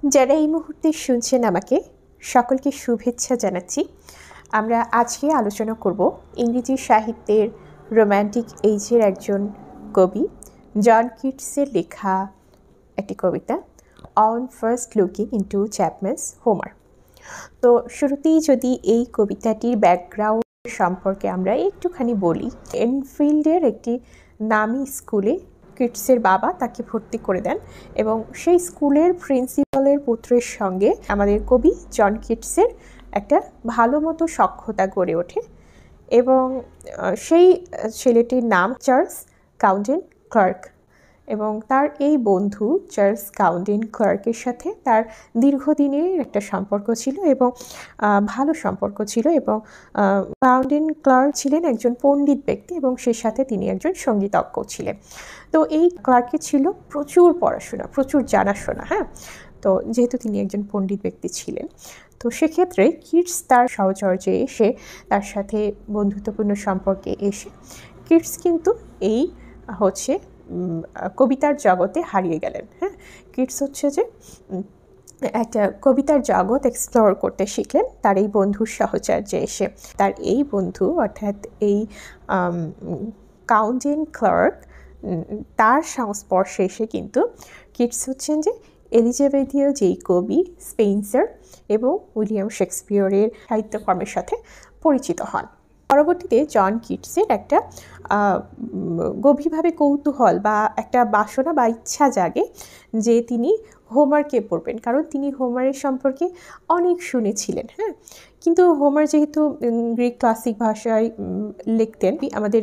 যারা এই মুহূর্তে শুনছেন আমাকে সকলকে শুভেচ্ছা জানাচ্ছি। আমরা আজকে আলোচনা করব ইংরেজি সাহিত্যের রোম্যান্টিক এইজের একজন কবি জন কিটসের লেখা একটি কবিতা on first looking into Chapman's Homer. তো শুরুতেই যদি এই কবিতাটির ব্যাকগ্রাউন্ড সম্পর্কে আমরা একটুখানি বলি, এনফিল্ডের একটি নামী স্কুলে কিটসের বাবা তাকে ভর্তি করে দেন এবং সেই স্কুলের প্রিন্সিপালের পুত্রের সঙ্গে আমাদের কবি জন কিটসের একটা ভালো মতো সখ্যতা গড়ে ওঠে এবং সেই ছেলেটির নাম চার্লস কাউন্টেন ক্লার্ক এবং তার এই বন্ধু চার্লস কাউন্টেন ক্লার্কের সাথে তার দীর্ঘদিনের একটা সম্পর্ক ছিল এবং ভালো সম্পর্ক ছিল এবং কাউন্টেন ক্লার্ক ছিলেন একজন পণ্ডিত ব্যক্তি এবং সেই সাথে তিনি একজন সঙ্গীতজ্ঞ ছিলেন। তো এই ক্লার্কের ছিল প্রচুর পড়াশোনা, প্রচুর জানাশোনা, তো যেহেতু তিনি একজন পণ্ডিত ব্যক্তি ছিলেন, তো সেক্ষেত্রে কিটস তার সহচর্যে এসে তার সাথে বন্ধুত্বপূর্ণ সম্পর্কে এসে কিটস কিন্তু এই কবিতার জগতে হারিয়ে গেলেন। কিটস যে একটা কবিতার জগৎ এক্সপ্লোর করতে শিখলেন তার এই বন্ধুর সাহচর্যে এসে। তার এই বন্ধু অর্থাৎ এই কাউন্টেন ক্লার্ক, তার সংস্পর্শে এসে কিন্তু কিটস যে এলিজাবেথীয় যেই কবি স্পেন্সার এবং উইলিয়াম শেক্সপিয়রের সাহিত্যকর্মের সাথে পরিচিত হন। পরবর্তীতে জন কিটসের একটা গভীরভাবে কৌতূহল বা একটা বাসনা বা ইচ্ছা জাগে যে তিনি হোমারকে পড়বেন, কারণ তিনি হোমারের সম্পর্কে অনেক শুনেছিলেন। কিন্তু হোমার যেহেতু গ্রিক ক্লাসিক ভাষায় লিখতেন, আমাদের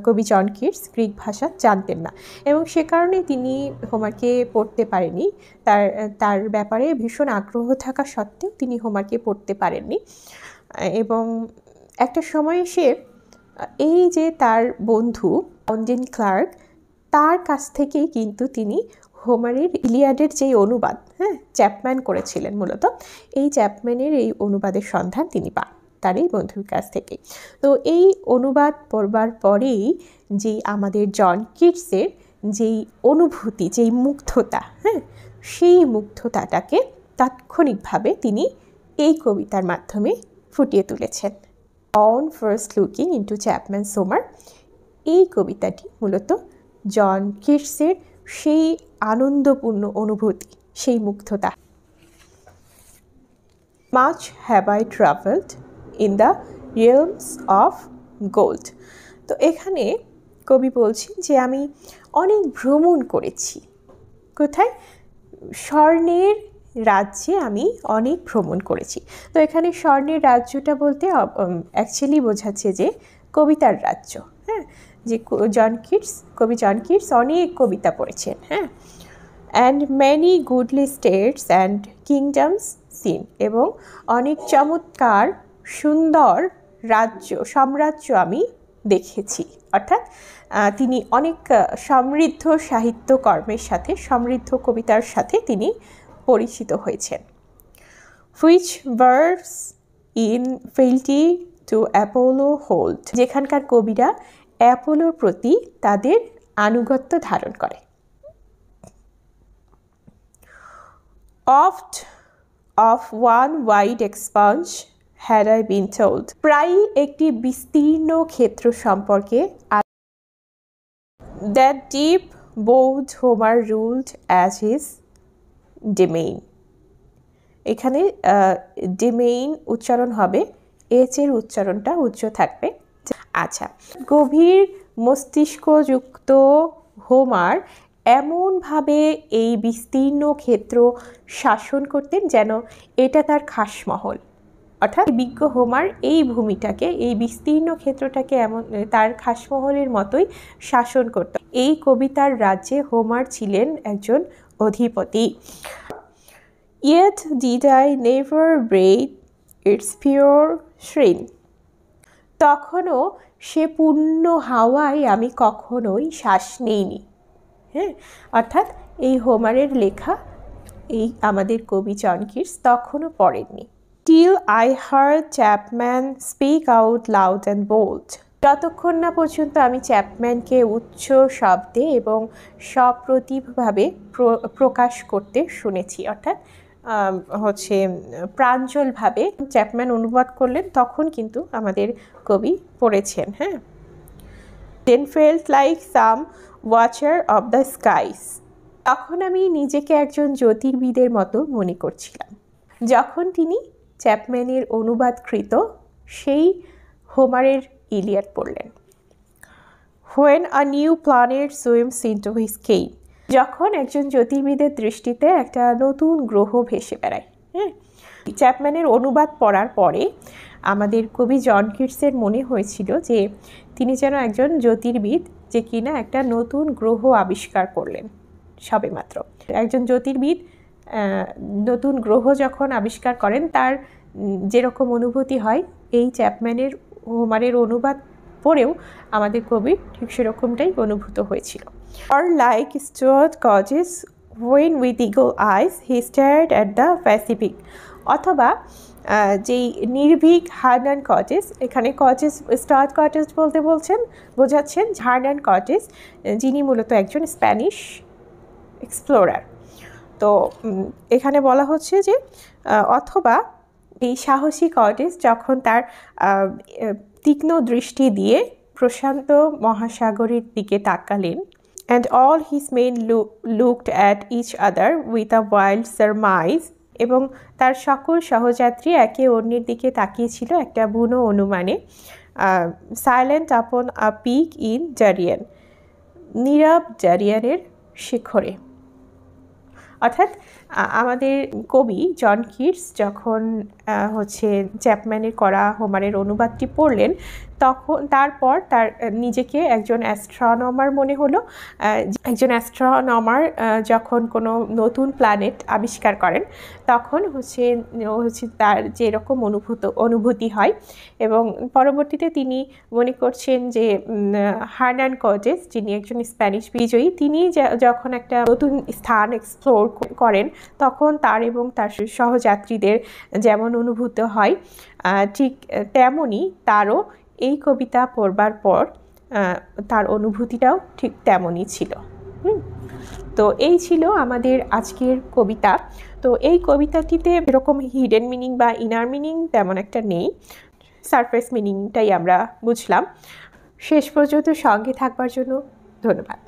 কবি জন কিটস গ্রিক ভাষা জানতেন না এবং সে কারণে তিনি হোমারকে পড়তে পারেননি। তার ব্যাপারে ভীষণ আগ্রহ থাকা সত্ত্বেও তিনি হোমারকে পড়তে পারেননি এবং একটা সময় এসে এই যে তার বন্ধু কাউন্টেন ক্লার্ক, তার কাছ থেকেই কিন্তু তিনি হোমারের ইলিয়াডের যেই অনুবাদ চ্যাপম্যান করেছিলেন, মূলত এই চ্যাপম্যানের এই অনুবাদের সন্ধান তিনি পান তার এই বন্ধুর কাছ থেকে। তো এই অনুবাদ পড়বার পরেই যেই আমাদের জন কিটসের যেই অনুভূতি, যেই মুগ্ধতা, সেই মুগ্ধতাটাকে তাৎক্ষণিকভাবে তিনি এই কবিতার মাধ্যমে ফুটিয়ে তুলেছেন। On first looking into Chapman's Homer, এই কবিতাটি মূলত জন কিটসের সেই আনন্দপূর্ণ অনুভূতি, সেই মুগ্ধতা। Much have I travelled in the realms of gold. তো এখানে কবি বলছেন যে আমি অনেক ভ্রমণ করেছি। কোথায়? স্বর্ণের রাজ্যে আমি অনেক ভ্রমণ করেছি। তো এখানে স্বর্ণের রাজ্যটা বলতে অ্যাকচুয়ালি বোঝাচ্ছে যে কবিতার রাজ্য। যে কবি জন কিটস অনেক কবিতা পড়েছেন। And many goodly states and kingdoms seen, এবং অনেক চমৎকার সুন্দর সাম্রাজ্য আমি দেখেছি। অর্থাৎ তিনি অনেক সমৃদ্ধ সাহিত্যকর্মের সাথে, সমৃদ্ধ কবিতার সাথে তিনি পরিচিত হয়েছেন। Which bards in fealty to Apollo hold, যেখানকার কবিরা অ্যাপোলোর প্রতি তাদের আনুগত্য ধারণ করে। Oft of one wide expanse had I been told, প্রায় একটি বিস্তীর্ণ ক্ষেত্র সম্পর্কে। That deep browed Homer ruled as his domain, এখানে ডোমেইন উচ্চারণ হবে, এর উচ্চারণটা উচ্চ থাকবে। আচ্ছা, গভীর মস্তিষ্কযুক্ত হোমার এমনভাবে এই বিস্তীর্ণ ক্ষেত্র শাসন করতেন যেন এটা তার খাসমহল। অর্থাৎ বিজ্ঞ হোমার এই ভূমিটাকে, এই বিস্তীর্ণ ক্ষেত্রটাকে এমন তার খাসমহলের মতোই শাসন করত। এই কবিতার রাজ্যে হোমার ছিলেন একজন অধিপতি। Yet did I never breathe its pure sheen, তখনও সে পূর্ণ হাওয়ায় আমি কখনোই শ্বাস নেইনি। অর্থাৎ এই হোমারের লেখা এই আমাদের কবি জন কিটস তখনও পড়েননি। Till I heard Chapman speak out loud and bold, যতক্ষণ না পর্যন্ত আমি চ্যাপম্যানকে উচ্চ শব্দে এবং সপ্রতিভভাবে প্রকাশ করতে শুনেছি। অর্থাৎ হচ্ছে প্রাঞ্জলভাবে চ্যাপম্যান অনুবাদ করলেন, তখন কিন্তু আমাদের কবি পড়েছেন। হ্যাঁ, then felt like some watcher of the skies, তখন আমি নিজেকে একজন জ্যোতির্বিদের মতো মনে করছিলাম, যখন তিনি চ্যাপম্যানের অনুবাদকৃত সেই হোমারের ইলিয়াড পড়লেন। When a new planet swims into his cave, যখন একজন জ্যোতির্বিদের দৃষ্টিতে একটা নতুন গ্রহ ভেসে বেড়ায়। হ্যাঁ, চ্যাপম্যানের অনুবাদ পড়ার পরে আমাদের কবি জন কিটসের মনে হয়েছিল যে তিনি যেন একজন জ্যোতির্বিদ, যে কিনা একটা নতুন গ্রহ আবিষ্কার করলেন সবেমাত্র। একজন জ্যোতির্বিদ নতুন গ্রহ যখন আবিষ্কার করেন, তার যেরকম অনুভূতি হয়, এই চ্যাপম্যানের হোমারের অনুবাদ পড়েও আমাদের কবির ঠিক সেরকমটাই অনুভূত হয়েছিল। Or like Stuart Gauges when with eagle eyes he stared at the Pacific, অথবা যেই নির্ভীক হার্নান কটেজ, এখানে কটেজ স্টার্ট কটেজ বলতে বোঝাচ্ছেন হার্নান কটেজ, যিনি মূলত একজন স্প্যানিশ এক্সপ্লোরার। তো এখানে বলা হচ্ছে যে অথবা এই সাহসী কটেজ যখন তার তীক্ষ্ণ দৃষ্টি দিয়ে প্রশান্ত মহাসাগরের দিকে তাকালেন, and all his men looked at each other with a wild surmise, এবং তার সকল সহযাত্রী একে অন্যের দিকে তাকিয়েছিল একটা বুনো অনুমানে। সাইলেন্ট আপন আ পিক ইন জারিয়ান, নীরব জারিয়ানের শিখরে। অর্থাৎ আমাদের কবি জন কিটস যখন হচ্ছে চ্যাপম্যানের করা হোমারের অনুবাদটি পড়লেন, তখন তারপর তার নিজেকে একজন অ্যাস্ট্রোনমার মনে হলো। একজন অ্যাস্ট্রোনমার যখন কোনো নতুন প্ল্যানেট আবিষ্কার করেন, তখন হচ্ছে তার যেরকম অনুভূতি হয়, এবং পরবর্তীতে তিনি মনে করছেন যে হার্নান কটেজ, যিনি একজন স্প্যানিশ বিজয়ী, তিনি যখন একটা নতুন স্থান এক্সপ্লোর করেন, তখন তার এবং তার সহযাত্রীদের যেমন অনুভূত হয়, ঠিক তেমনই তারও এই কবিতা পড়বার পর তার অনুভূতিটাও ঠিক তেমনই ছিল। তো এই ছিল আমাদের আজকের কবিতা। তো এই কবিতাটিতে এরকম হিডেন মিনিং বা ইনার মিনিং তেমন একটা নেই, সারফেস মিনিংটাই আমরা বুঝলাম। শেষ পর্যন্ত সঙ্গে থাকবার জন্য ধন্যবাদ।